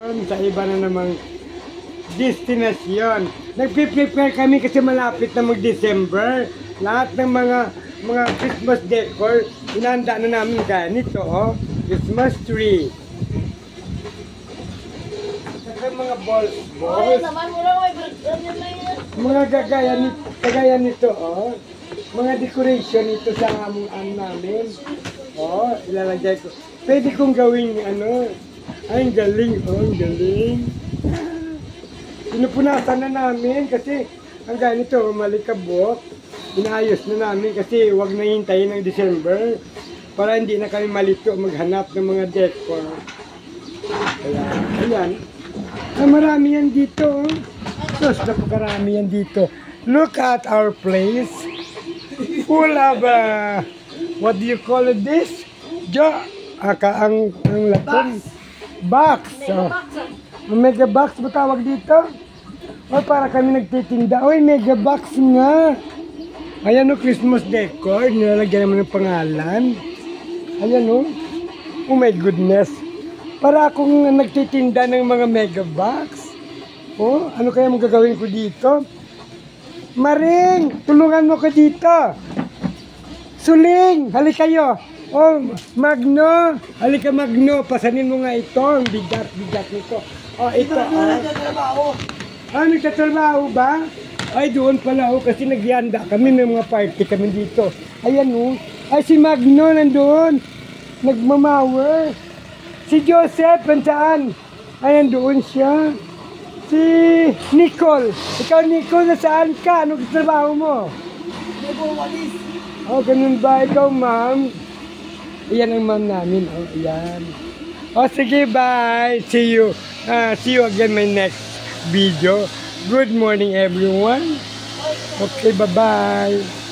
Sa iba na namang destinasyon. Nagpe-prepare kami kasi malapit na mag-December. Lahat ng mga Christmas decor, inanda na namin ganito, oh. Christmas tree. Saka mga balls. Mga kagaya nito, oh. Mga decoration ito sa among namin. Oh, ilalagay ko. Pwede kong gawing ano. Ay, ang galing, oh, ang galing. Pinupunasan na namin kasi ang ganito, malikabok. Inaayos na namin kasi wag na hintayin ng December para hindi na kami malito maghanap ng mga decor. Kaya, ayan. Marami yan dito. Sos, napakarami yan dito. Look at our place. Full of, what do you call it this? Ang latin. Box. Mega box ba tawag dito? O para kami nagtitinda. Oy, mega box nga. Ayan o, Christmas decor. Nilalagyan naman ng pangalan. Ayan o. Oh my goodness. Para akong nagtitinda ng mga mega box. Oh, ano kaya magagawin ko dito? Maring, tulungan mo ko dito. Suling, halika kayo. Oh, Magno. Halika Magno, pasanin mo nga ito. Ang bigat nito. Oh, ito. Nagtatrabaho ba? Ay, doon pala. Oh, kasi nagyanda kami. May mga party kami dito. Ayan, oh. Ay, si Magno nandoon. Nagmamawer. Si Joseph, saan? Ayan, doon siya. Si Nicole. Ikaw, Nicole, nasaan ka? Anong trabaho mo? Oh, ganun ba? Ikaw, ma'am? Iyan ang ma'am namin. Oh, iyan. Oh, sige, bye. See you. See you again my next video. Good morning, everyone. Okay, bye-bye.